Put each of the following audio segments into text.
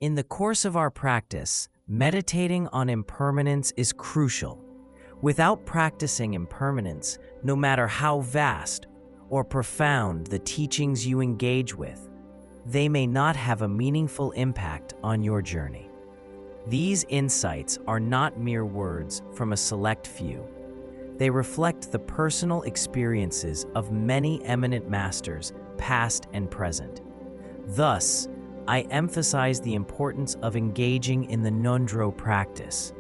In the course of our practice, meditating on impermanence is crucial. Without practicing impermanence, no matter how vast or profound the teachings you engage with, they may not have a meaningful impact on your journey. These insights are not mere words from a select few. They reflect the personal experiences of many eminent masters, past and present. Thus, I emphasize the importance of engaging in the ngondro practice.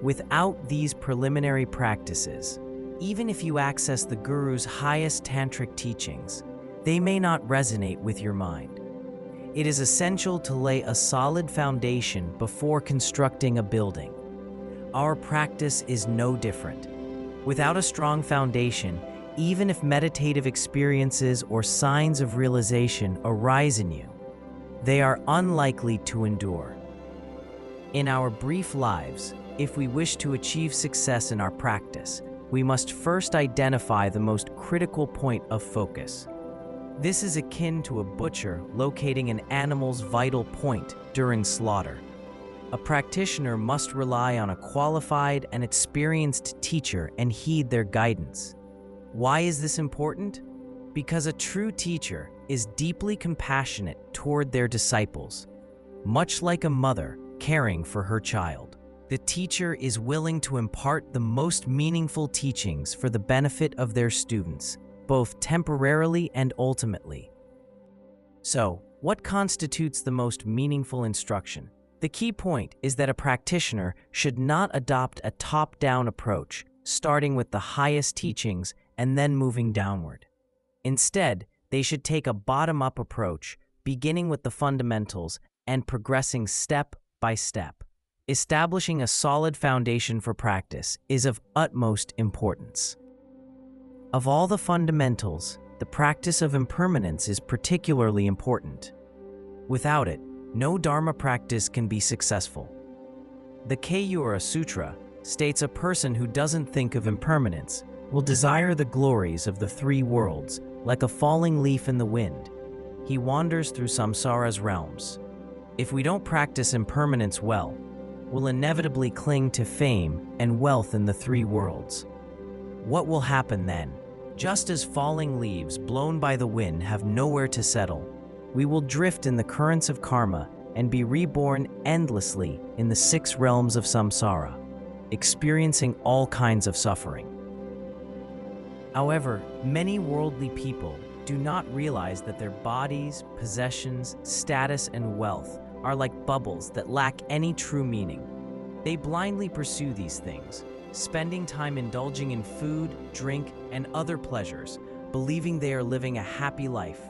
Without these preliminary practices, even if you access the Guru's highest tantric teachings, they may not resonate with your mind. It is essential to lay a solid foundation before constructing a building. Our practice is no different. Without a strong foundation, even if meditative experiences or signs of realization arise in you, they are unlikely to endure. In our brief lives, if we wish to achieve success in our practice, we must first identify the most critical point of focus. This is akin to a butcher locating an animal's vital point during slaughter. A practitioner must rely on a qualified and experienced teacher and heed their guidance. Why is this important? Because a true teacher is deeply compassionate toward their disciples, much like a mother caring for her child. The teacher is willing to impart the most meaningful teachings for the benefit of their students, both temporarily and ultimately. So, what constitutes the most meaningful instruction? The key point is that a practitioner should not adopt a top-down approach, starting with the highest teachings and then moving downward. Instead, they should take a bottom-up approach, beginning with the fundamentals and progressing step by step. Establishing a solid foundation for practice is of utmost importance. Of all the fundamentals, the practice of impermanence is particularly important. Without it, no dharma practice can be successful. The Kayura Sutra states a person who doesn't think of impermanence will desire the glories of the three worlds like a falling leaf in the wind. He wanders through samsara's realms. If we don't practice impermanence well, we'll inevitably cling to fame and wealth in the three worlds. What will happen then? Just as falling leaves blown by the wind have nowhere to settle, we will drift in the currents of karma and be reborn endlessly in the 6 realms of samsara, experiencing all kinds of suffering. However, many worldly people do not realize that their bodies, possessions, status, and wealth are like bubbles that lack any true meaning. They blindly pursue these things, spending time indulging in food, drink, and other pleasures, believing they are living a happy life.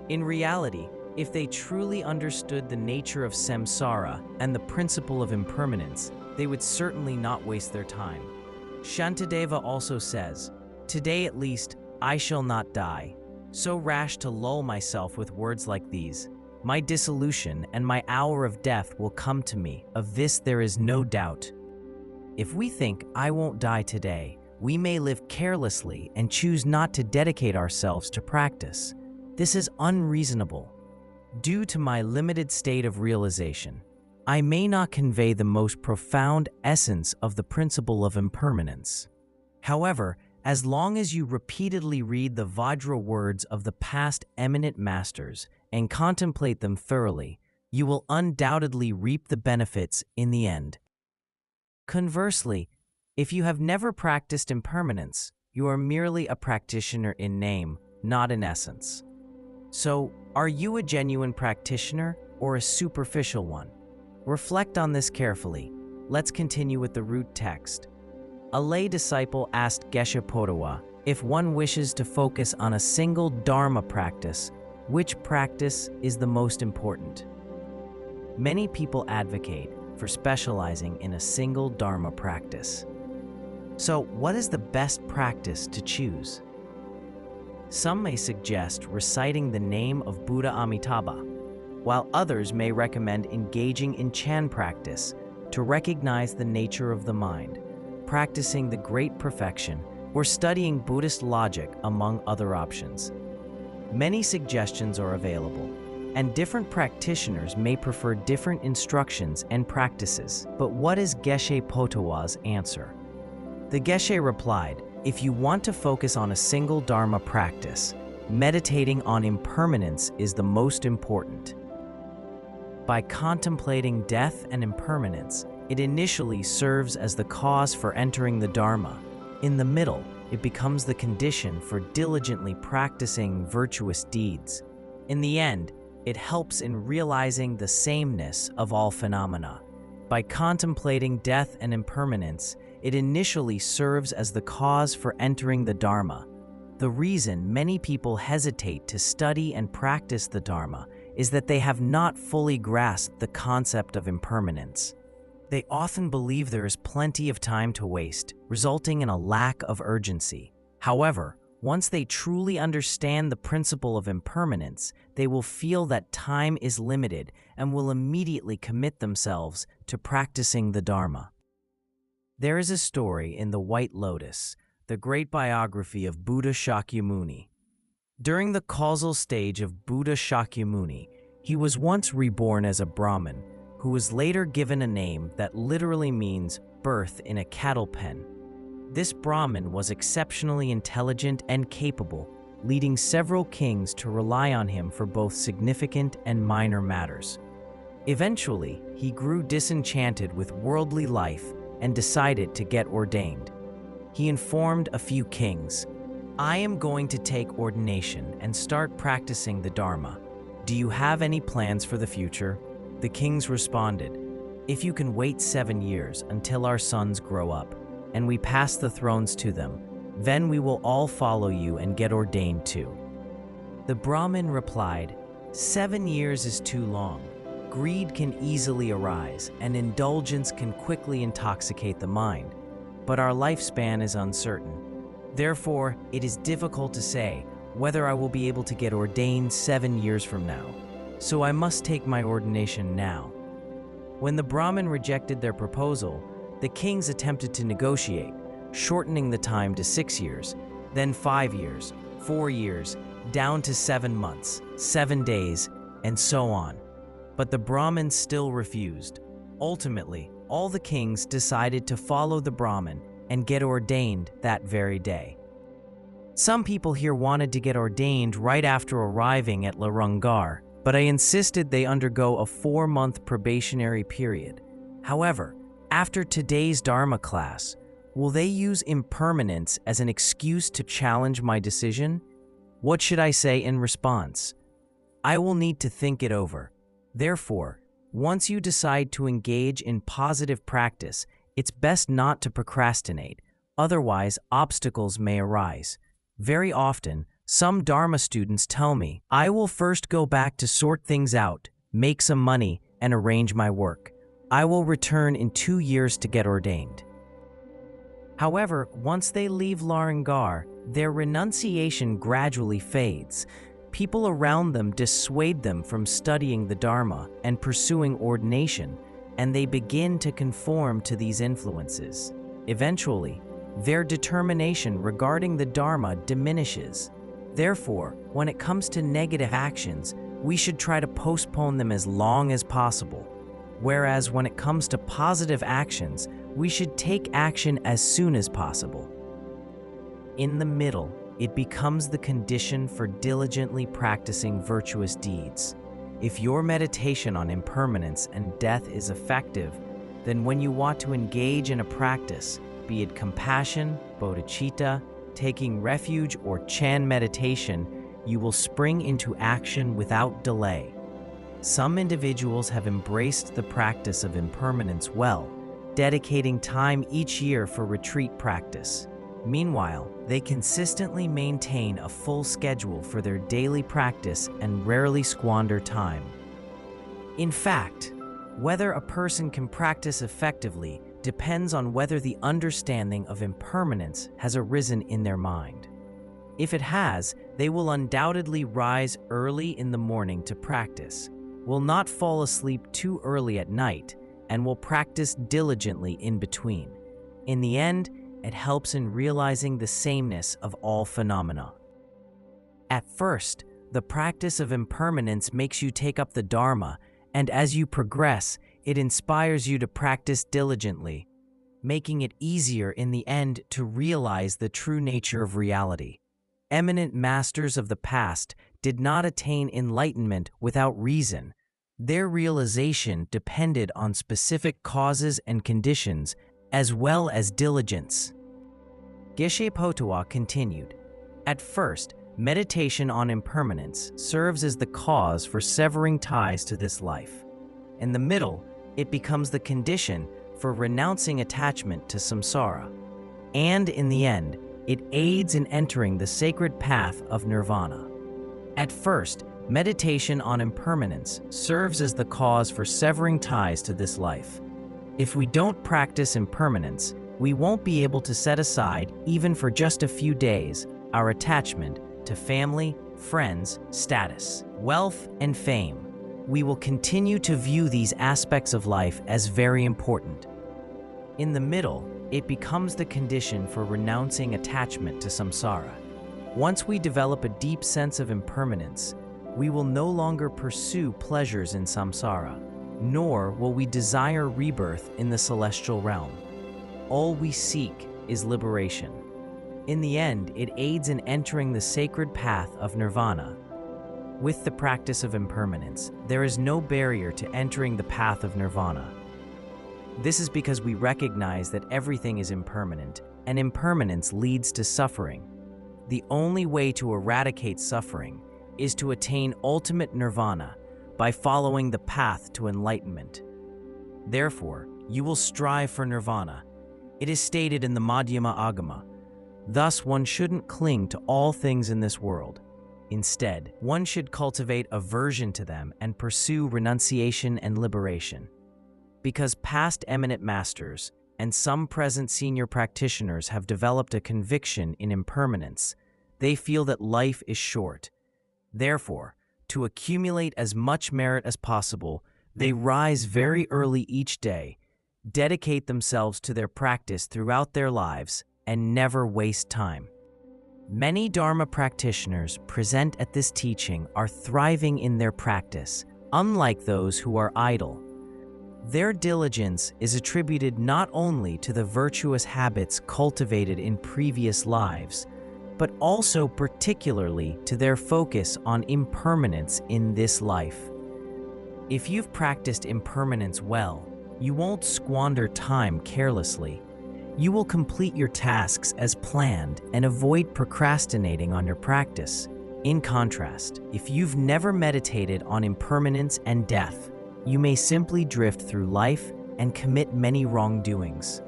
In reality, if they truly understood the nature of samsara and the principle of impermanence, they would certainly not waste their time. Shantideva also says, "Today at least, I shall not die." So rash to lull myself with words like these. My dissolution and my hour of death will come to me, of this there is no doubt. If we think, I won't die today, we may live carelessly and choose not to dedicate ourselves to practice. This is unreasonable. Due to my limited state of realization, I may not convey the most profound essence of the principle of impermanence. However, as long as you repeatedly read the Vajra words of the past eminent masters and contemplate them thoroughly, you will undoubtedly reap the benefits in the end. Conversely, if you have never practiced impermanence, you are merely a practitioner in name, not in essence. So, are you a genuine practitioner or a superficial one? Reflect on this carefully. Let's continue with the root text. A lay disciple asked Geshe Potowa, if one wishes to focus on a single dharma practice, which practice is the most important? Many people advocate for specializing in a single dharma practice. So, what is the best practice to choose? Some may suggest reciting the name of Buddha Amitabha, while others may recommend engaging in Chan practice to recognize the nature of the mind, practicing the great perfection, or studying Buddhist logic, among other options. Many suggestions are available. and different practitioners may prefer different instructions and practices. But what is Geshe Potowa's answer? The Geshe replied, "If you want to focus on a single dharma practice, meditating on impermanence is the most important. By contemplating death and impermanence, it initially serves as the cause for entering the dharma. In the middle, it becomes the condition for diligently practicing virtuous deeds. In the end, it helps in realizing the sameness of all phenomena. By contemplating death and impermanence, it initially serves as the cause for entering the dharma. The reason many people hesitate to study and practice the dharma is that they have not fully grasped the concept of impermanence. They often believe there is plenty of time to waste, resulting in a lack of urgency. However, once they truly understand the principle of impermanence, they will feel that time is limited and will immediately commit themselves to practicing the dharma." There is a story in The White Lotus, the great biography of Buddha Shakyamuni. During the causal stage of Buddha Shakyamuni, he was once reborn as a Brahmin, who was later given a name that literally means birth in a cattle pen. This Brahmin was exceptionally intelligent and capable, leading several kings to rely on him for both significant and minor matters. Eventually, he grew disenchanted with worldly life and decided to get ordained. He informed a few kings, "I am going to take ordination and start practicing the Dharma. Do you have any plans for the future?" The kings responded, "If you can wait 7 years until our sons grow up, and we pass the thrones to them, then we will all follow you and get ordained too." The Brahmin replied, 7 years is too long. Greed can easily arise, and indulgence can quickly intoxicate the mind, but our lifespan is uncertain. Therefore, it is difficult to say whether I will be able to get ordained 7 years from now, so I must take my ordination now." When the Brahmin rejected their proposal, the kings attempted to negotiate, shortening the time to 6 years, then 5 years, 4 years, down to 7 months, 7 days, and so on. But the Brahmin still refused. Ultimately, all the kings decided to follow the Brahmin and get ordained that very day. Some people here wanted to get ordained right after arriving at Larangar, but I insisted they undergo a 4-month probationary period. However, after today's Dharma class, will they use impermanence as an excuse to challenge my decision? What should I say in response? I will need to think it over. Therefore, once you decide to engage in positive practice, it's best not to procrastinate, otherwise obstacles may arise. Very often, some Dharma students tell me, "I will first go back to sort things out, make some money, and arrange my work. I will return in 2 years to get ordained." However, once they leave Larangar, their renunciation gradually fades. People around them dissuade them from studying the Dharma and pursuing ordination, and they begin to conform to these influences. Eventually, their determination regarding the Dharma diminishes. Therefore, when it comes to negative actions, we should try to postpone them as long as possible. Whereas when it comes to positive actions, we should take action as soon as possible. In the middle, it becomes the condition for diligently practicing virtuous deeds. If your meditation on impermanence and death is effective, then when you want to engage in a practice, be it compassion, bodhicitta, taking refuge, or Chan meditation, you will spring into action without delay. Some individuals have embraced the practice of impermanence well, dedicating time each year for retreat practice. Meanwhile, they consistently maintain a full schedule for their daily practice and rarely squander time. In fact, whether a person can practice effectively depends on whether the understanding of impermanence has arisen in their mind. If it has, they will undoubtedly rise early in the morning to practice, will not fall asleep too early at night, and will practice diligently in between. In the end, it helps in realizing the sameness of all phenomena. At first, The practice of impermanence makes you take up the Dharma, and as you progress, it inspires you to practice diligently, making it easier in the end to realize the true nature of reality. Eminent masters of the past did not attain enlightenment without reason. Their realization depended on specific causes and conditions, as well as diligence. Geshe Potowa continued, "At first, meditation on impermanence serves as the cause for severing ties to this life. In the middle, it becomes the condition for renouncing attachment to samsara. And in the end, it aids in entering the sacred path of nirvana. At first, meditation on impermanence serves as the cause for severing ties to this life. If we don't practice impermanence, we won't be able to set aside, even for just a few days, our attachment to family, friends, status, wealth, and fame. We will continue to view these aspects of life as very important. In the middle, it becomes the condition for renouncing attachment to samsara. Once we develop a deep sense of impermanence, we will no longer pursue pleasures in samsara, nor will we desire rebirth in the celestial realm. All we seek is liberation. In the end, it aids in entering the sacred path of nirvana. With the practice of impermanence, there is no barrier to entering the path of nirvana. This is because we recognize that everything is impermanent, and impermanence leads to suffering. The only way to eradicate suffering is to attain ultimate nirvana by following the path to enlightenment. Therefore, you will strive for nirvana. It is stated in the Madhyama Agama. Thus, one shouldn't cling to all things in this world. Instead, one should cultivate aversion to them and pursue renunciation and liberation. Because past eminent masters and some present senior practitioners have developed a conviction in impermanence, they feel that life is short. Therefore, to accumulate as much merit as possible, they rise very early each day, dedicate themselves to their practice throughout their lives, and never waste time. Many Dharma practitioners present at this teaching are thriving in their practice, unlike those who are idle. Their diligence is attributed not only to the virtuous habits cultivated in previous lives, but also particularly to their focus on impermanence in this life. If you've practiced impermanence well, you won't squander time carelessly. You will complete your tasks as planned and avoid procrastinating on your practice. In contrast, if you've never meditated on impermanence and death, you may simply drift through life and commit many wrongdoings.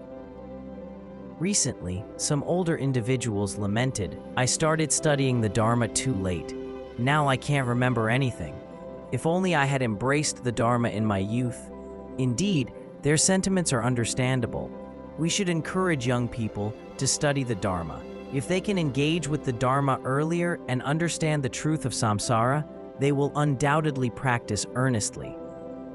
Recently, some older individuals lamented, "I started studying the Dharma too late. Now I can't remember anything. If only I had embraced the Dharma in my youth." Indeed, their sentiments are understandable. We should encourage young people to study the Dharma. If they can engage with the Dharma earlier and understand the truth of samsara, they will undoubtedly practice earnestly.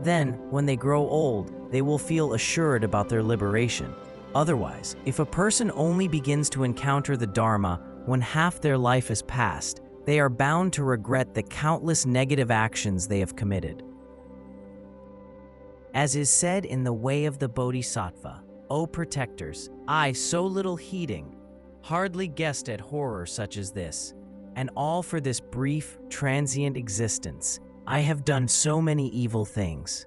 Then, when they grow old, they will feel assured about their liberation. Otherwise, if a person only begins to encounter the Dharma when half their life has passed, they are bound to regret the countless negative actions they have committed. As is said in the Way of the Bodhisattva, "O protectors, I so little heeding, hardly guessed at horror such as this, and all for this brief, transient existence. I have done so many evil things."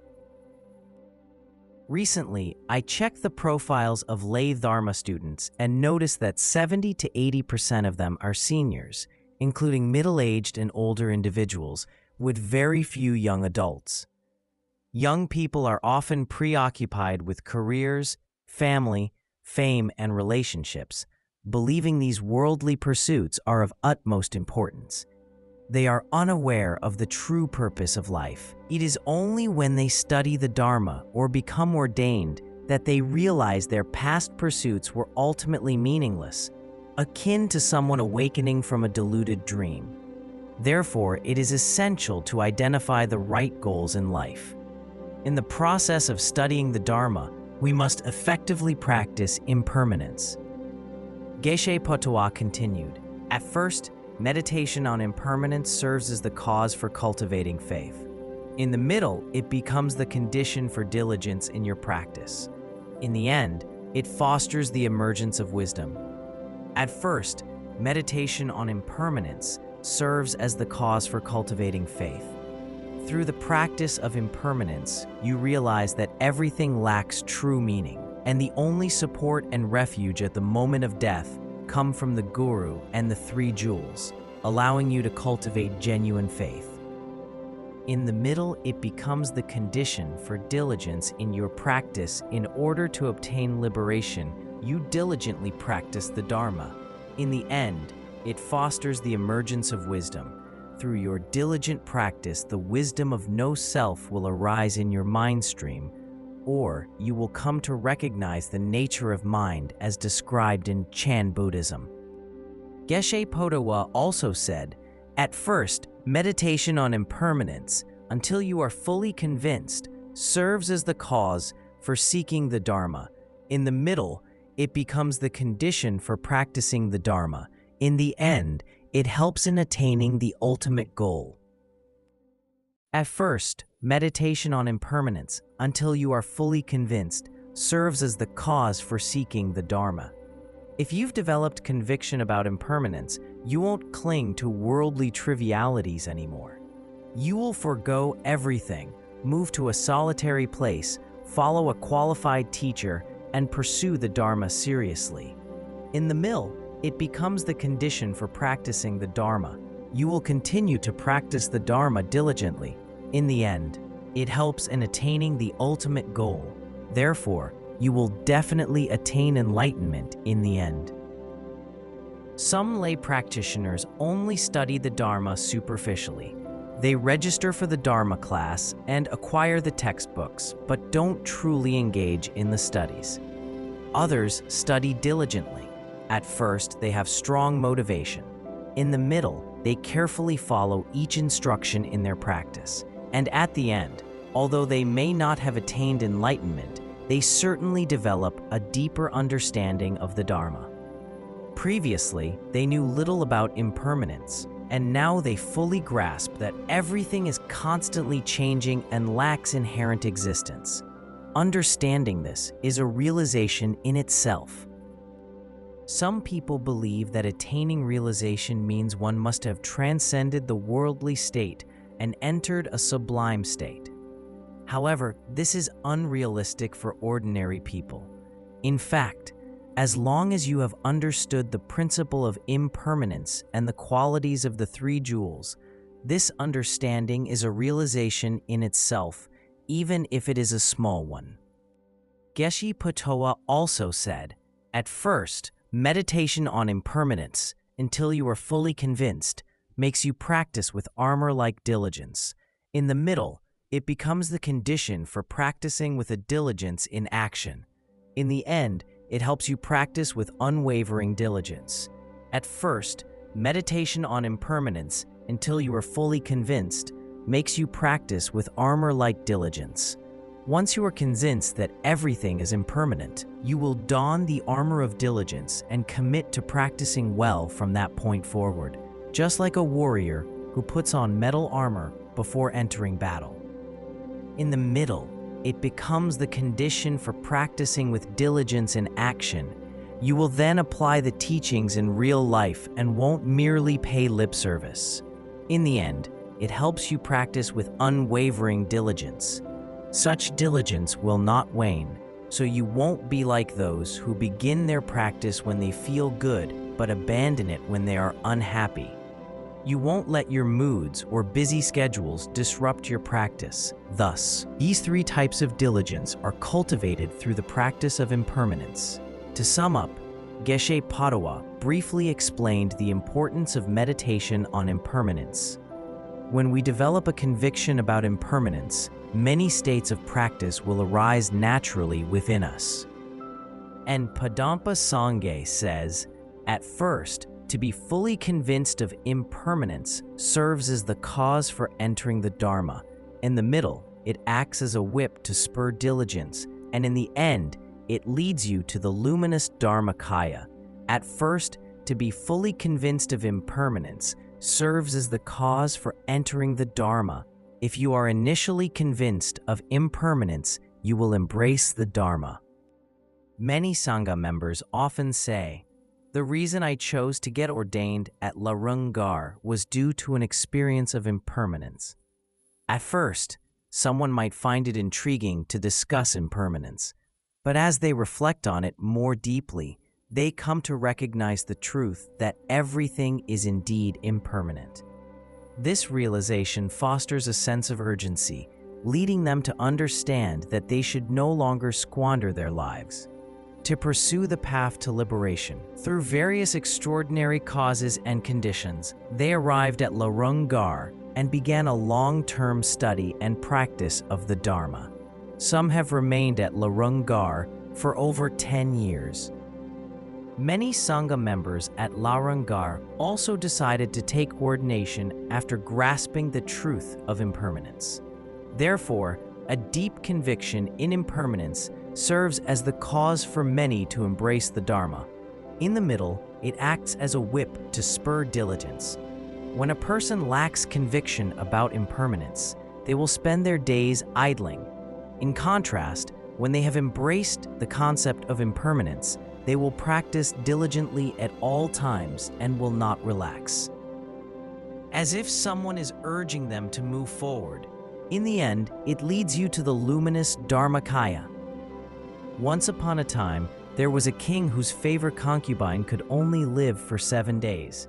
Recently, I checked the profiles of lay Dharma students and noticed that 70 to 80% of them are seniors, including middle-aged and older individuals, with very few young adults. Young people are often preoccupied with careers, family, fame, and relationships, believing these worldly pursuits are of utmost importance. They are unaware of the true purpose of life. It is only when they study the Dharma or become ordained that they realize their past pursuits were ultimately meaningless, akin to someone awakening from a deluded dream. Therefore, it is essential to identify the right goals in life. In the process of studying the Dharma, we must effectively practice impermanence. Geshe Potowa continued, "At first, meditation on impermanence serves as the cause for cultivating faith. In the middle, it becomes the condition for diligence in your practice. In the end, it fosters the emergence of wisdom. At first, meditation on impermanence serves as the cause for cultivating faith. Through the practice of impermanence, you realize that everything lacks true meaning, and the only support and refuge at the moment of death come from the Guru and the three jewels, allowing you to cultivate genuine faith. In the middle, it becomes the condition for diligence in your practice. In order to obtain liberation, you diligently practice the Dharma. In the end, it fosters the emergence of wisdom. Through your diligent practice, the wisdom of no self will arise in your mind stream, or you will come to recognize the nature of mind as described in Chan Buddhism. Geshe Potowa also said, "At first, meditation on impermanence, until you are fully convinced, serves as the cause for seeking the Dharma. In the middle, it becomes the condition for practicing the Dharma. In the end, it helps in attaining the ultimate goal." At first, meditation on impermanence, until you are fully convinced, serves as the cause for seeking the Dharma. If you've developed conviction about impermanence, you won't cling to worldly trivialities anymore. You will forego everything, move to a solitary place, follow a qualified teacher, and pursue the Dharma seriously. In the middle, it becomes the condition for practicing the Dharma. You will continue to practice the Dharma diligently. In the end, it helps in attaining the ultimate goal. Therefore, you will definitely attain enlightenment in the end. Some lay practitioners only study the Dharma superficially. They register for the Dharma class and acquire the textbooks, but don't truly engage in the studies. Others study diligently. At first, they have strong motivation. In the middle, they carefully follow each instruction in their practice. And at the end, although they may not have attained enlightenment, they certainly develop a deeper understanding of the Dharma. Previously, they knew little about impermanence, and now they fully grasp that everything is constantly changing and lacks inherent existence. Understanding this is a realization in itself. Some people believe that attaining realization means one must have transcended the worldly state and entered a sublime state. However, this is unrealistic for ordinary people. In fact, as long as you have understood the principle of impermanence and the qualities of the three jewels, this understanding is a realization in itself, even if it is a small one. Geshe Potowa also said, "At first, meditation on impermanence, until you are fully convinced, makes you practice with armor-like diligence. In the middle, it becomes the condition for practicing with a diligence in action. In the end, it helps you practice with unwavering diligence. At first, meditation on impermanence, until you are fully convinced, makes you practice with armor-like diligence. Once you are convinced that everything is impermanent, you will don the armor of diligence and commit to practicing well from that point forward, just like a warrior who puts on metal armor before entering battle. In the middle, it becomes the condition for practicing with diligence in action. You will then apply the teachings in real life and won't merely pay lip service. In the end, it helps you practice with unwavering diligence. Such diligence will not wane, so you won't be like those who begin their practice when they feel good but abandon it when they are unhappy. You won't let your moods or busy schedules disrupt your practice. Thus, these three types of diligence are cultivated through the practice of impermanence. To sum up, Geshe Potowa briefly explained the importance of meditation on impermanence. When we develop a conviction about impermanence, many states of practice will arise naturally within us. And Padampa Sangye says, "At first, to be fully convinced of impermanence serves as the cause for entering the Dharma. In the middle, it acts as a whip to spur diligence, and in the end, it leads you to the luminous Dharmakaya. At first, to be fully convinced of impermanence serves as the cause for entering the Dharma. If you are initially convinced of impermanence, you will embrace the Dharma. Many Sangha members often say, "The reason I chose to get ordained at Larungar was due to an experience of impermanence." At first, someone might find it intriguing to discuss impermanence, but as they reflect on it more deeply, they come to recognize the truth that everything is indeed impermanent. This realization fosters a sense of urgency, leading them to understand that they should no longer squander their lives to pursue the path to liberation. Through various extraordinary causes and conditions, they arrived at Larungar and began a long-term study and practice of the Dharma. Some have remained at Larungar for over 10 years. Many Sangha members at Larungar also decided to take ordination after grasping the truth of impermanence. Therefore, a deep conviction in impermanence serves as the cause for many to embrace the Dharma. In the middle, it acts as a whip to spur diligence. When a person lacks conviction about impermanence, they will spend their days idling. In contrast, when they have embraced the concept of impermanence, they will practice diligently at all times and will not relax, as if someone is urging them to move forward. In the end, it leads you to the luminous Dharmakaya. Once upon a time, there was a king whose favorite concubine could only live for 7 days.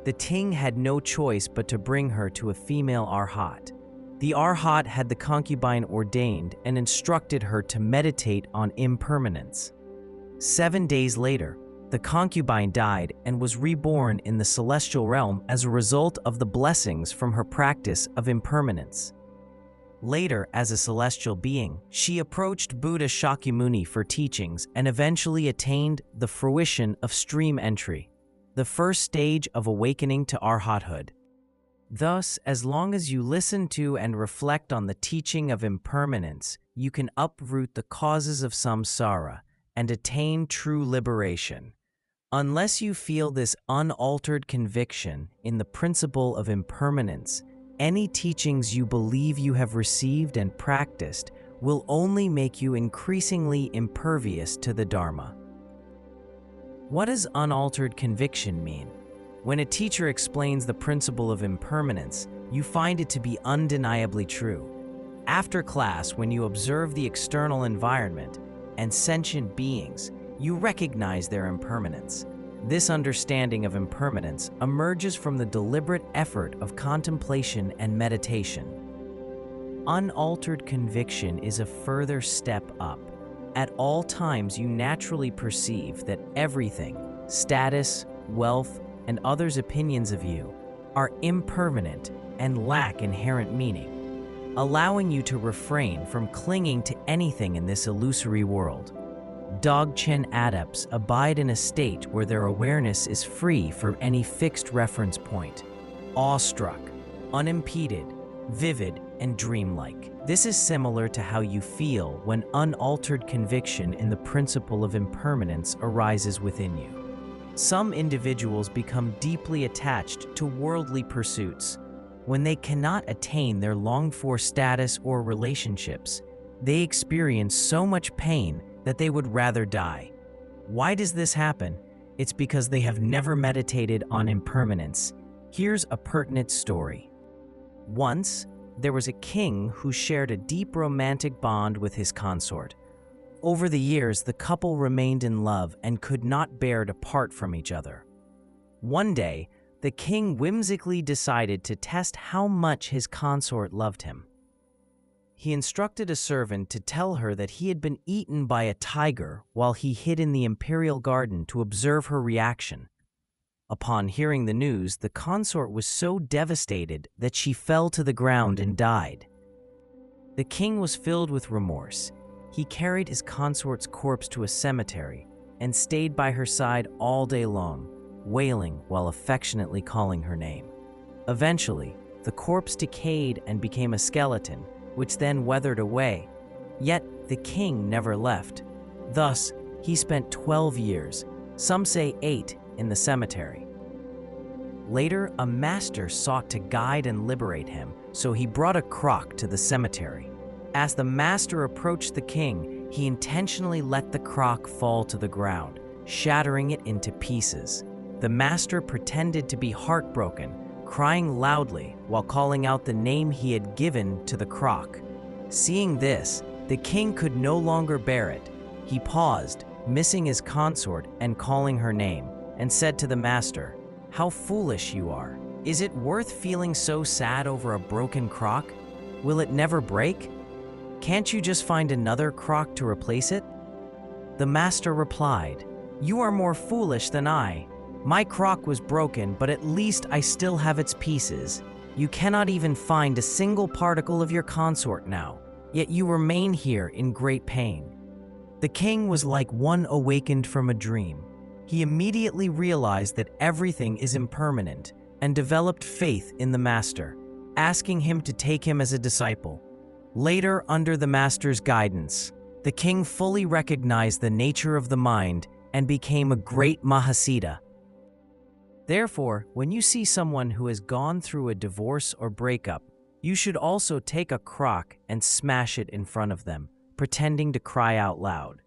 The king had no choice but to bring her to a female arhat. The arhat had the concubine ordained and instructed her to meditate on impermanence. 7 days later, the concubine died and was reborn in the celestial realm as a result of the blessings from her practice of impermanence. Later, as a celestial being, she approached Buddha Shakyamuni for teachings and eventually attained the fruition of stream entry, the first stage of awakening to arhathood. Thus, as long as you listen to and reflect on the teaching of impermanence, you can uproot the causes of samsara and attain true liberation. Unless you feel this unaltered conviction in the principle of impermanence, any teachings you believe you have received and practiced will only make you increasingly impervious to the Dharma. What does unaltered conviction mean? When a teacher explains the principle of impermanence, you find it to be undeniably true. After class, when you observe the external environment and sentient beings, you recognize their impermanence. This understanding of impermanence emerges from the deliberate effort of contemplation and meditation. Unaltered conviction is a further step up. At all times, you naturally perceive that everything, status, wealth, and others' opinions of you, are impermanent and lack inherent meaning, allowing you to refrain from clinging to anything in this illusory world. Dzogchen adepts abide in a state where their awareness is free from any fixed reference point, awestruck, unimpeded, vivid, and dreamlike. This is similar to how you feel when unaltered conviction in the principle of impermanence arises within you. Some individuals become deeply attached to worldly pursuits. When they cannot attain their longed-for status or relationships, they experience so much pain that they would rather die. Why does this happen? It's because they have never meditated on impermanence. Here's a pertinent story. Once, there was a king who shared a deep romantic bond with his consort. Over the years, the couple remained in love and could not bear to part from each other. One day, the king whimsically decided to test how much his consort loved him. He instructed a servant to tell her that he had been eaten by a tiger while he hid in the imperial garden to observe her reaction. Upon hearing the news, the consort was so devastated that she fell to the ground and died. The king was filled with remorse. He carried his consort's corpse to a cemetery and stayed by her side all day long, wailing while affectionately calling her name. Eventually, the corpse decayed and became a skeleton, which then weathered away. Yet the king never left. Thus, he spent 12 years, some say 8, in the cemetery. Later, a master sought to guide and liberate him, so he brought a crock to the cemetery. As the master approached the king, he intentionally let the crock fall to the ground, shattering it into pieces. The master pretended to be heartbroken, crying loudly while calling out the name he had given to the crock. Seeing this, the king could no longer bear it. He paused, missing his consort and calling her name, and said to the master, "How foolish you are. Is it worth feeling so sad over a broken crock? Will it never break? Can't you just find another crock to replace it?" The master replied, "You are more foolish than I. My crock was broken, but at least I still have its pieces. You cannot even find a single particle of your consort now, yet you remain here in great pain." The king was like one awakened from a dream. He immediately realized that everything is impermanent and developed faith in the master, asking him to take him as a disciple. Later, under the master's guidance, the king fully recognized the nature of the mind and became a great Mahasiddha. Therefore, when you see someone who has gone through a divorce or breakup, you should also take a crock and smash it in front of them, pretending to cry out loud.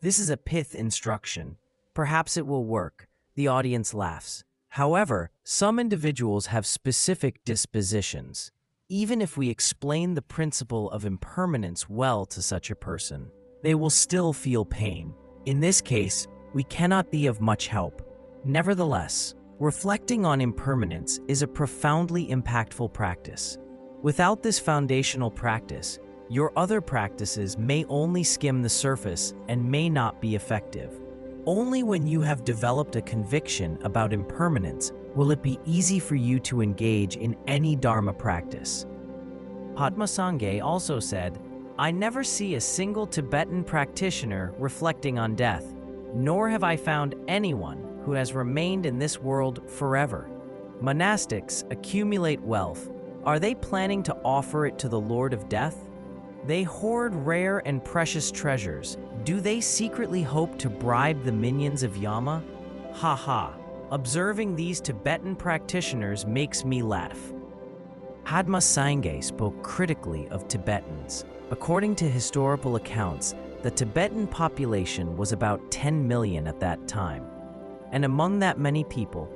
This is a pith instruction. Perhaps it will work. The audience laughs. However, some individuals have specific dispositions. Even if we explain the principle of impermanence well to such a person, they will still feel pain. In this case, we cannot be of much help. Nevertheless, reflecting on impermanence is a profoundly impactful practice. Without this foundational practice, your other practices may only skim the surface and may not be effective. Only when you have developed a conviction about impermanence will it be easy for you to engage in any dharma practice. Padma Sangye also said, "I never see a single Tibetan practitioner reflecting on death, nor have I found anyone who has remained in this world forever. Monastics accumulate wealth. Are they planning to offer it to the Lord of Death? They hoard rare and precious treasures. Do they secretly hope to bribe the minions of Yama? Ha ha. Observing these Tibetan practitioners makes me laugh." Padma Sangye spoke critically of Tibetans. According to historical accounts, the Tibetan population was about 10 million at that time. And among that many people,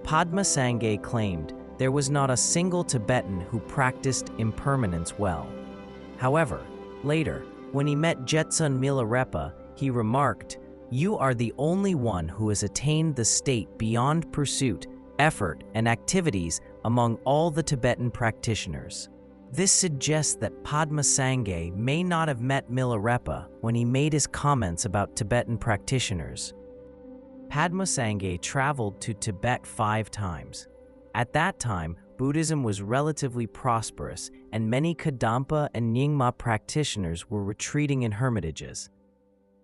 Padma Sangye claimed there was not a single Tibetan who practiced impermanence well. However, later, when he met Jetsun Milarepa, he remarked, "You are the only one who has attained the state beyond pursuit, effort, and activities among all the Tibetan practitioners." This suggests that Padma Sangye may not have met Milarepa when he made his comments about Tibetan practitioners. Padma Sangye traveled to Tibet 5 times. At that time, Buddhism was relatively prosperous, and many Kadampa and Nyingma practitioners were retreating in hermitages.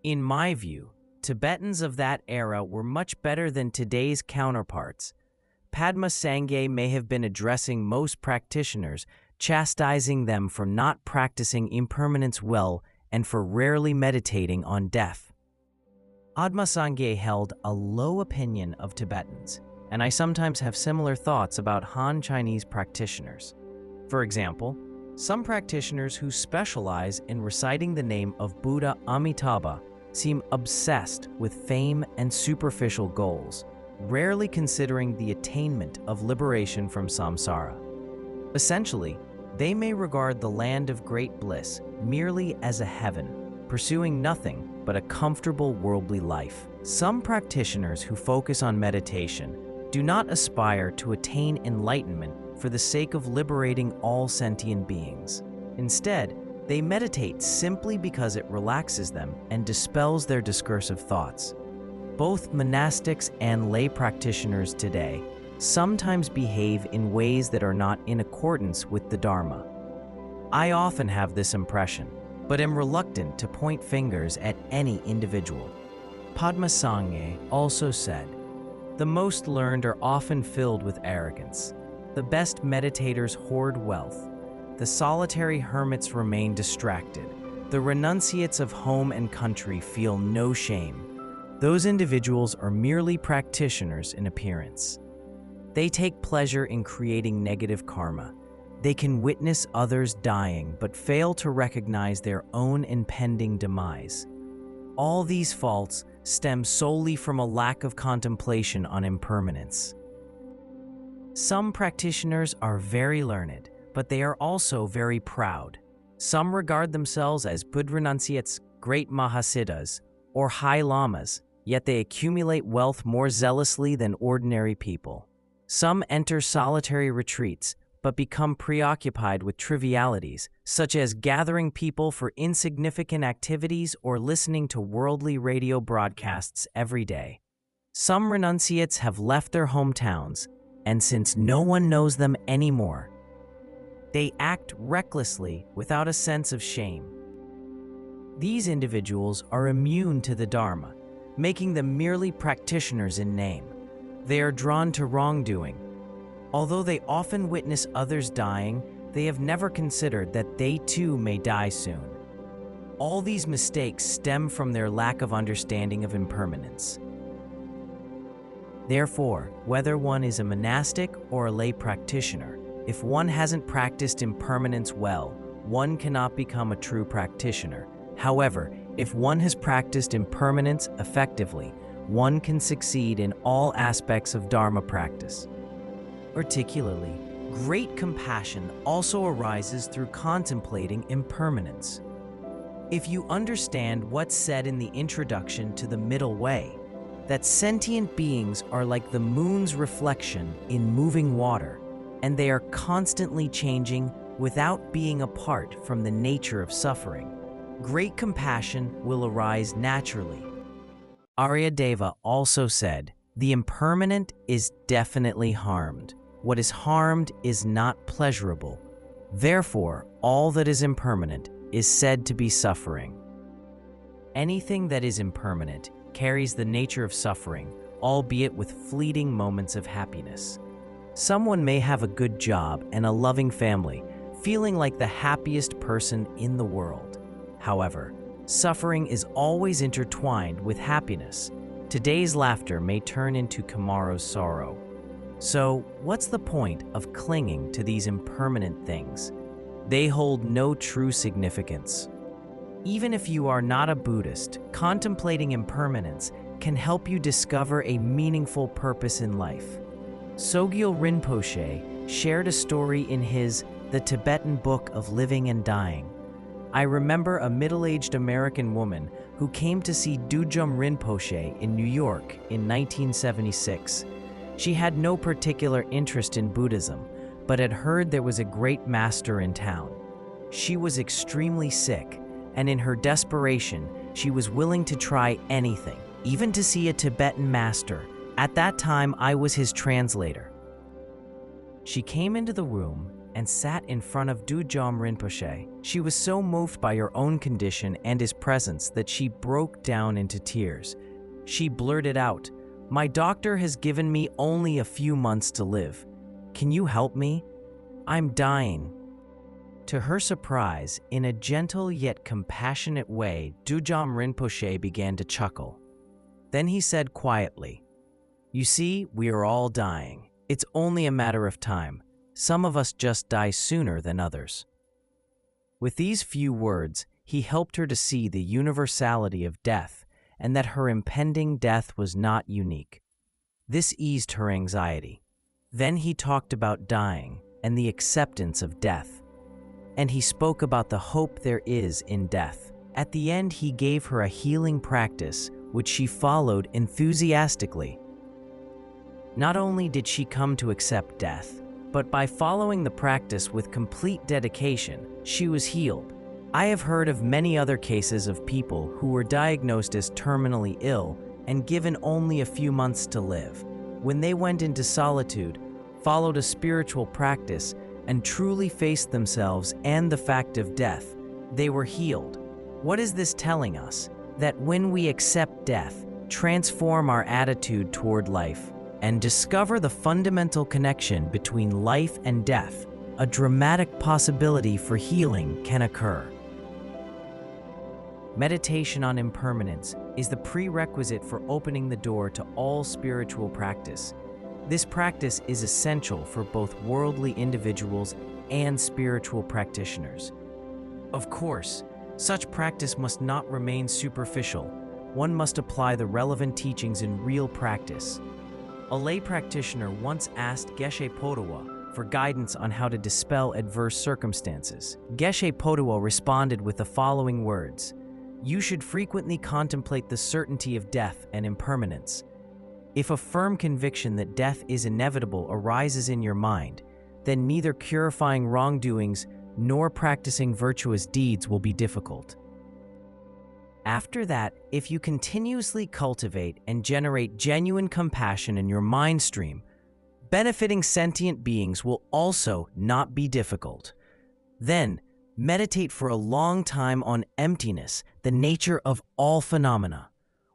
In my view, Tibetans of that era were much better than today's counterparts. Padma Sangye may have been addressing most practitioners, chastising them for not practicing impermanence well and for rarely meditating on death. Padma Sangye held a low opinion of Tibetans, and I sometimes have similar thoughts about Han Chinese practitioners. For example, some practitioners who specialize in reciting the name of Buddha Amitabha seem obsessed with fame and superficial goals, rarely considering the attainment of liberation from samsara. Essentially, they may regard the land of great bliss merely as a heaven, pursuing nothing but a comfortable worldly life. Some practitioners who focus on meditation do not aspire to attain enlightenment for the sake of liberating all sentient beings. Instead, they meditate simply because it relaxes them and dispels their discursive thoughts. Both monastics and lay practitioners today sometimes behave in ways that are not in accordance with the Dharma. I often have this impression, but am reluctant to point fingers at any individual. Padma Sangye also said, "The most learned are often filled with arrogance. The best meditators hoard wealth. The solitary hermits remain distracted. The renunciates of home and country feel no shame. Those individuals are merely practitioners in appearance. They take pleasure in creating negative karma. They can witness others dying but fail to recognize their own impending demise. All these faults stem solely from a lack of contemplation on impermanence. Some practitioners are very learned, but they are also very proud. Some regard themselves as Buddha-renunciates, great Mahasiddhas, or high lamas, yet they accumulate wealth more zealously than ordinary people. Some enter solitary retreats, but become preoccupied with trivialities, such as gathering people for insignificant activities or listening to worldly radio broadcasts every day. Some renunciates have left their hometowns, and since no one knows them anymore, they act recklessly without a sense of shame. These individuals are immune to the dharma, making them merely practitioners in name. They are drawn to wrongdoing. Although they often witness others dying, they have never considered that they too may die soon. All these mistakes stem from their lack of understanding of impermanence. Therefore, whether one is a monastic or a lay practitioner, if one hasn't practiced impermanence well, one cannot become a true practitioner. However, if one has practiced impermanence effectively, one can succeed in all aspects of Dharma practice. Particularly, great compassion also arises through contemplating impermanence. If you understand what's said in the introduction to the Middle Way, that sentient beings are like the moon's reflection in moving water, and they are constantly changing without being apart from the nature of suffering, great compassion will arise naturally. Aryadeva also said, "The impermanent is definitely harmed. What is harmed is not pleasurable. Therefore, all that is impermanent is said to be suffering." Anything that is impermanent carries the nature of suffering, albeit with fleeting moments of happiness. Someone may have a good job and a loving family, feeling like the happiest person in the world. However, suffering is always intertwined with happiness. Today's laughter may turn into tomorrow's sorrow. So, what's the point of clinging to these impermanent things? They hold no true significance. Even if you are not a Buddhist, contemplating impermanence can help you discover a meaningful purpose in life. Sogyal Rinpoche shared a story in his The Tibetan Book of Living and Dying. I remember a middle-aged American woman who came to see Dudjom Rinpoche in New York in 1976. She had no particular interest in Buddhism, but had heard there was a great master in town. She was extremely sick, and in her desperation, she was willing to try anything, even to see a Tibetan master. At that time, I was his translator. She came into the room and sat in front of Dudjom Rinpoche. She was so moved by her own condition and his presence that she broke down into tears. She blurted out, "My doctor has given me only a few months to live. Can you help me? I'm dying." To her surprise, in a gentle yet compassionate way, Dudjom Rinpoche began to chuckle. Then he said quietly, "You see, we are all dying. It's only a matter of time. Some of us just die sooner than others." With these few words, he helped her to see the universality of death and that her impending death was not unique. This eased her anxiety. Then he talked about dying and the acceptance of death. And he spoke about the hope there is in death. At the end, he gave her a healing practice, which she followed enthusiastically. Not only did she come to accept death, but by following the practice with complete dedication, she was healed. I have heard of many other cases of people who were diagnosed as terminally ill and given only a few months to live. When they went into solitude, followed a spiritual practice, and truly faced themselves and the fact of death, they were healed. What is this telling us? That when we accept death, transform our attitude toward life, and discover the fundamental connection between life and death, a dramatic possibility for healing can occur. meditation on impermanence is the prerequisite for opening the door to all spiritual practice. This practice is essential for both worldly individuals and spiritual practitioners. Of course, such practice must not remain superficial. One must apply the relevant teachings in real practice. A lay practitioner once asked Geshe Potowa for guidance on how to dispel adverse circumstances. Geshe Potowa responded with the following words: "You should frequently contemplate the certainty of death and impermanence. If a firm conviction that death is inevitable arises in your mind, then neither purifying wrongdoings nor practicing virtuous deeds will be difficult. After that, if you continuously cultivate and generate genuine compassion in your mind stream, benefiting sentient beings will also not be difficult. Then, meditate for a long time on emptiness, the nature of all phenomena.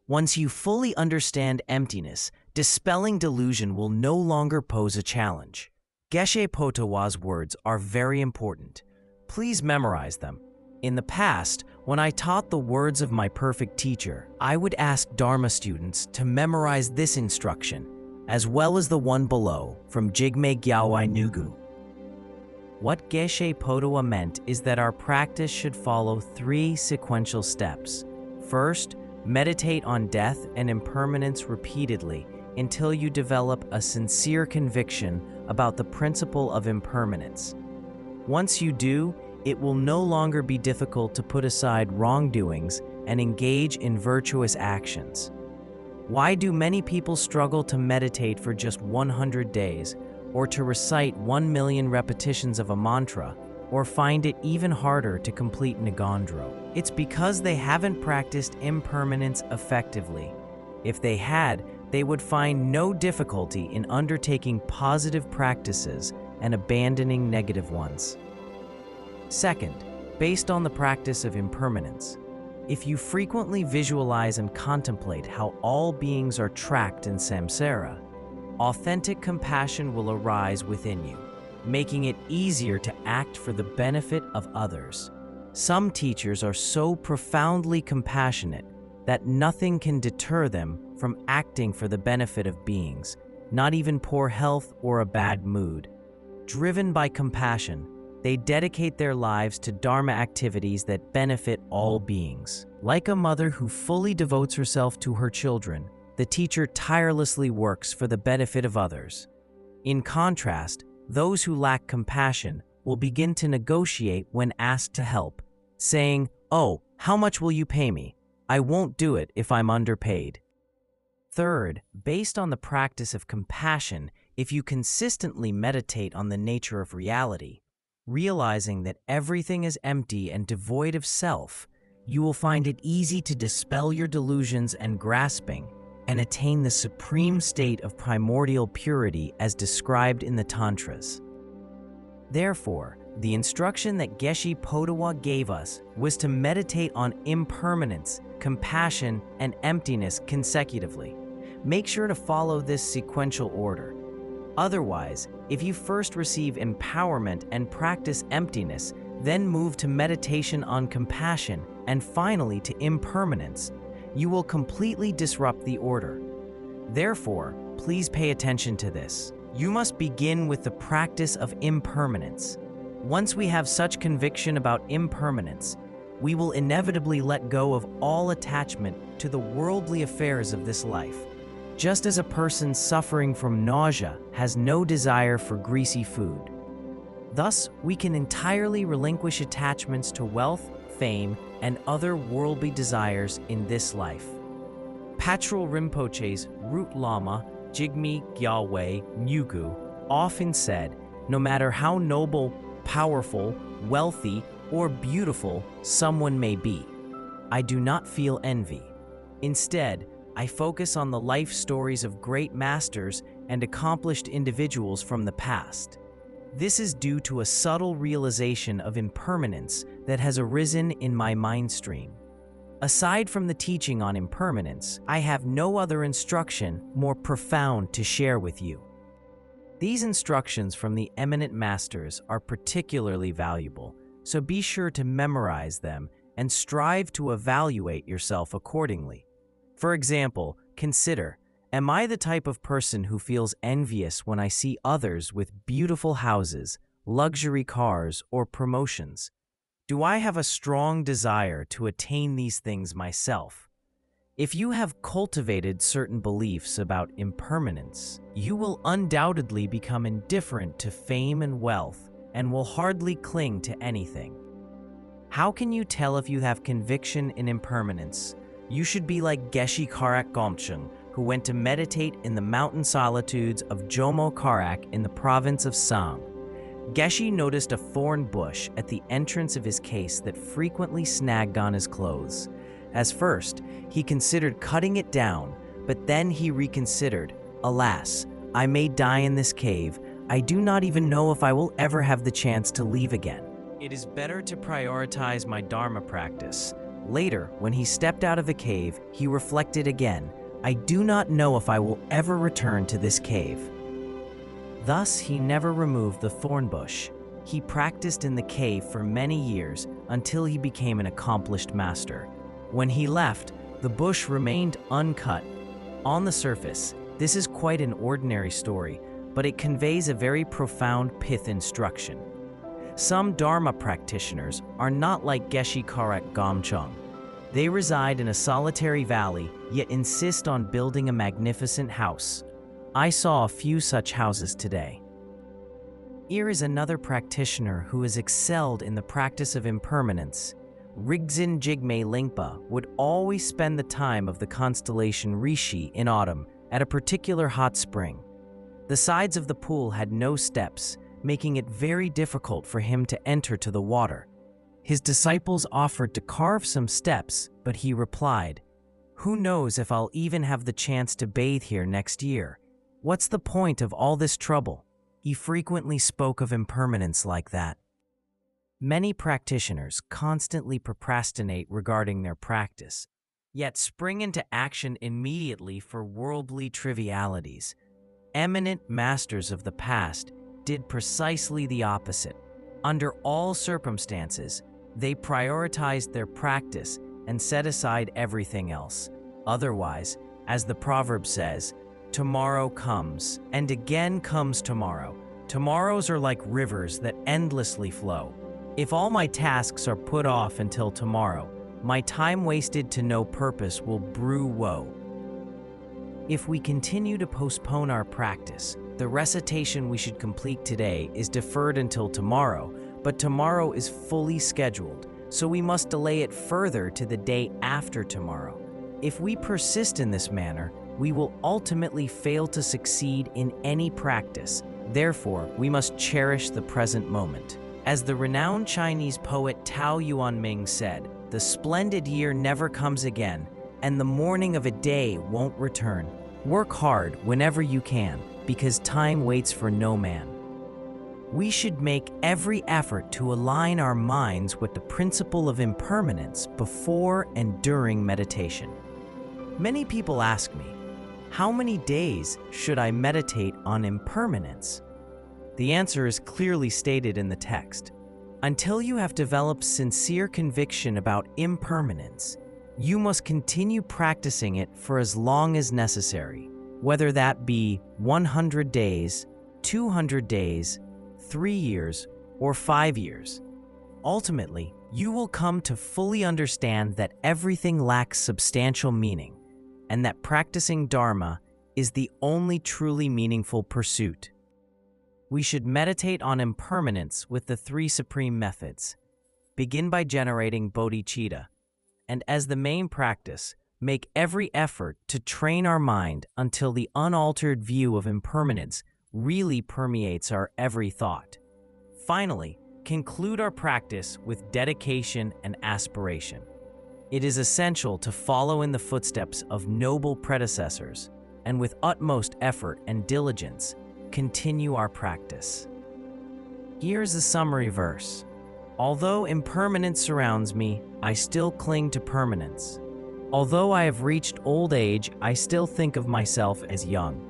Once you fully understand emptiness, dispelling delusion will no longer pose a challenge." Geshe Potowa's words are very important. Please memorize them. In the past, when I taught the words of my perfect teacher, I would ask Dharma students to memorize this instruction, as well as the one below from Jigme Gyalwai Nugu. What Geshe Potowa meant is that our practice should follow 3 sequential steps. First, meditate on death and impermanence repeatedly until you develop a sincere conviction about the principle of impermanence. Once you do, it will no longer be difficult to put aside wrongdoings and engage in virtuous actions. Why do many people struggle to meditate for just 100 days, or to recite 1 million repetitions of a mantra, or find it even harder to complete ngondro? It's because they haven't practiced impermanence effectively. If they had, they would find no difficulty in undertaking positive practices and abandoning negative ones. Second, based on the practice of impermanence, if you frequently visualize and contemplate how all beings are trapped in samsara, authentic compassion will arise within you, making it easier to act for the benefit of others. Some teachers are so profoundly compassionate that nothing can deter them from acting for the benefit of beings, not even poor health or a bad mood. Driven by compassion, they dedicate their lives to dharma activities that benefit all beings. Like a mother who fully devotes herself to her children, the teacher tirelessly works for the benefit of others. In contrast, those who lack compassion will begin to negotiate when asked to help, saying, "Oh, how much will you pay me? I won't do it if I'm underpaid." Third, based on the practice of compassion, if you consistently meditate on the nature of reality, realizing that everything is empty and devoid of self, you will find it easy to dispel your delusions and grasping and attain the supreme state of primordial purity as described in the Tantras. Therefore, the instruction that Geshe Potowa gave us was to meditate on impermanence, compassion, and emptiness consecutively. Make sure to follow this sequential order. Otherwise, if you first receive empowerment and practice emptiness, then move to meditation on compassion, and finally to impermanence, you will completely disrupt the order. Therefore, please pay attention to this. You must begin with the practice of impermanence. Once we have such conviction about impermanence, we will inevitably let go of all attachment to the worldly affairs of this life. Just as a person suffering from nausea has no desire for greasy food. Thus, we can entirely relinquish attachments to wealth, fame, and other worldly desires in this life. Patrul Rinpoche's root lama, Jigme Gyalwai Nugu, often said, "No matter how noble, powerful, wealthy, or beautiful someone may be, I do not feel envy. Instead, I focus on the life stories of great masters and accomplished individuals from the past. This is due to a subtle realization of impermanence that has arisen in my mind stream. Aside from the teaching on impermanence, I have no other instruction more profound to share with you." These instructions from the eminent masters are particularly valuable, so be sure to memorize them and strive to evaluate yourself accordingly. For example, consider, am I the type of person who feels envious when I see others with beautiful houses, luxury cars, or promotions? Do I have a strong desire to attain these things myself? If you have cultivated certain beliefs about impermanence, you will undoubtedly become indifferent to fame and wealth and will hardly cling to anything. How can you tell if you have conviction in impermanence? You should be like Geshe Potowa, who went to meditate in the mountain solitudes of Jomo Karak in the province of Sang. Geshe noticed a thorn bush at the entrance of his case that frequently snagged on his clothes. As first, he considered cutting it down, but then he reconsidered. Alas, I may die in this cave. I do not even know if I will ever have the chance to leave again. It is better to prioritize my dharma practice. Later, when he stepped out of the cave, he reflected again. I do not know if I will ever return to this cave. Thus, he never removed the thorn bush. He practiced in the cave for many years until he became an accomplished master. When he left, the bush remained uncut. On the surface, this is quite an ordinary story, but it conveys a very profound pith instruction. Some Dharma practitioners are not like Geshe Potowa. They reside in a solitary valley, yet insist on building a magnificent house. I saw a few such houses today. Here is another practitioner who has excelled in the practice of impermanence. Rigzin Jigme Lingpa would always spend the time of the constellation Rishi in autumn at a particular hot spring. The sides of the pool had no steps, making it very difficult for him to enter to the water. His disciples offered to carve some steps, but he replied, "Who knows if I'll even have the chance to bathe here next year? What's the point of all this trouble?" He frequently spoke of impermanence like that. Many practitioners constantly procrastinate regarding their practice, yet spring into action immediately for worldly trivialities. Eminent masters of the past did precisely the opposite. Under all circumstances, they prioritized their practice and set aside everything else. Otherwise, as the proverb says, tomorrow comes, and again comes tomorrow. Tomorrows are like rivers that endlessly flow. If all my tasks are put off until tomorrow, my time wasted to no purpose will brew woe. If we continue to postpone our practice, the recitation we should complete today is deferred until tomorrow, but tomorrow is fully scheduled, so we must delay it further to the day after tomorrow. If we persist in this manner, we will ultimately fail to succeed in any practice. Therefore, we must cherish the present moment. As the renowned Chinese poet Tao Yuanming said, "The splendid year never comes again, and the morning of a day won't return. Work hard whenever you can, because time waits for no man." We should make every effort to align our minds with the principle of impermanence before and during meditation. Many people ask me, how many days should I meditate on impermanence? The answer is clearly stated in the text. Until you have developed sincere conviction about impermanence, you must continue practicing it for as long as necessary, whether that be 100 days, 200 days, 3 years, or 5 years. Ultimately, you will come to fully understand that everything lacks substantial meaning, and that practicing Dharma is the only truly meaningful pursuit. We should meditate on impermanence with the 3 supreme methods. Begin by generating bodhicitta, and as the main practice, make every effort to train our mind until the unaltered view of impermanence really permeates our every thought. Finally, conclude our practice with dedication and aspiration. It is essential to follow in the footsteps of noble predecessors, and with utmost effort and diligence, continue our practice. Here's a summary verse. Although impermanence surrounds me, I still cling to permanence. Although I have reached old age, I still think of myself as young.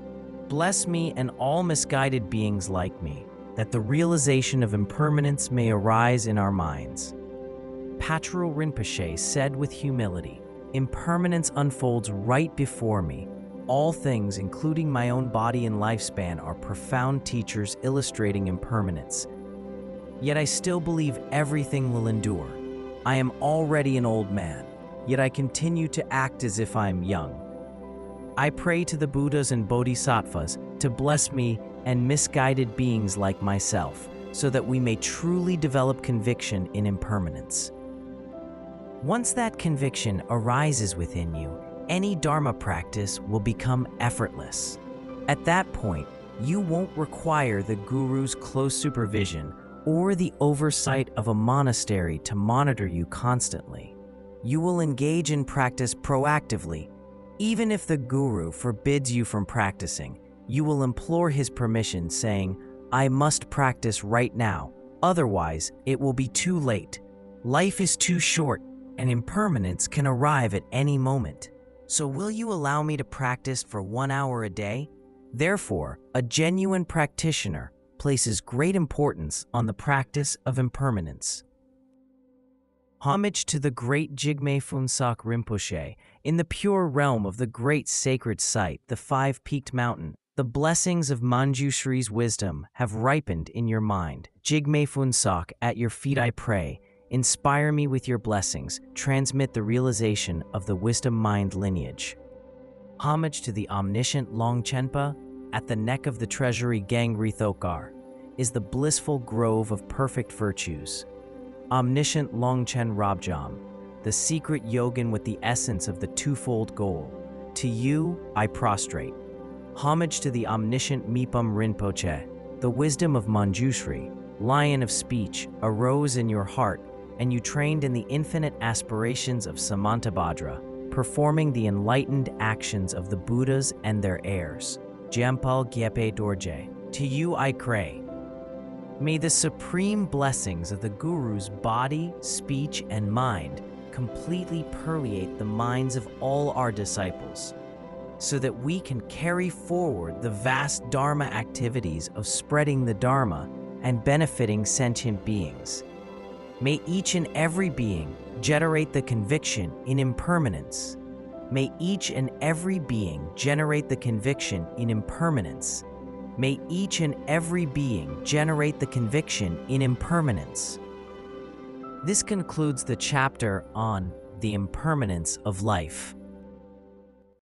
Bless me and all misguided beings like me, that the realization of impermanence may arise in our minds. Patrul Rinpoche said with humility, "Impermanence unfolds right before me. All things, including my own body and lifespan, are profound teachers illustrating impermanence. Yet I still believe everything will endure. I am already an old man, yet I continue to act as if I am young. I pray to the Buddhas and Bodhisattvas to bless me and misguided beings like myself, so that we may truly develop conviction in impermanence." Once that conviction arises within you, any Dharma practice will become effortless. At that point, you won't require the guru's close supervision or the oversight of a monastery to monitor you constantly. You will engage in practice proactively. Even if the guru forbids you from practicing, you will implore his permission, saying, "I must practice right now, otherwise it will be too late. Life is too short, and impermanence can arrive at any moment. So will you allow me to practice for 1 hour a day?" Therefore, a genuine practitioner places great importance on the practice of impermanence. Homage to the great Jigme Phuntsok Rinpoche. In the pure realm of the great sacred site, the five-peaked mountain, the blessings of Manjushri's wisdom have ripened in your mind. Jigme Phuntsok, at your feet I pray. Inspire me with your blessings. Transmit the realization of the wisdom mind lineage. Homage to the omniscient Longchenpa. At the neck of the treasury Gang Rithokar is the blissful grove of perfect virtues. Omniscient Longchen Rabjam, the secret yogin with the essence of the twofold goal. To you I prostrate. Homage to the omniscient Mipam Rinpoche. The wisdom of Manjushri, lion of speech, arose in your heart, and you trained in the infinite aspirations of Samantabhadra, performing the enlightened actions of the Buddhas and their heirs. Jampal Gyepe Dorje, to you I pray. May the supreme blessings of the Guru's body, speech, and mind completely permeate the minds of all our disciples, so that we can carry forward the vast Dharma activities of spreading the Dharma and benefiting sentient beings. May each and every being generate the conviction in impermanence. May each and every being generate the conviction in impermanence. May each and every being generate the conviction in impermanence. This concludes the chapter on the impermanence of life.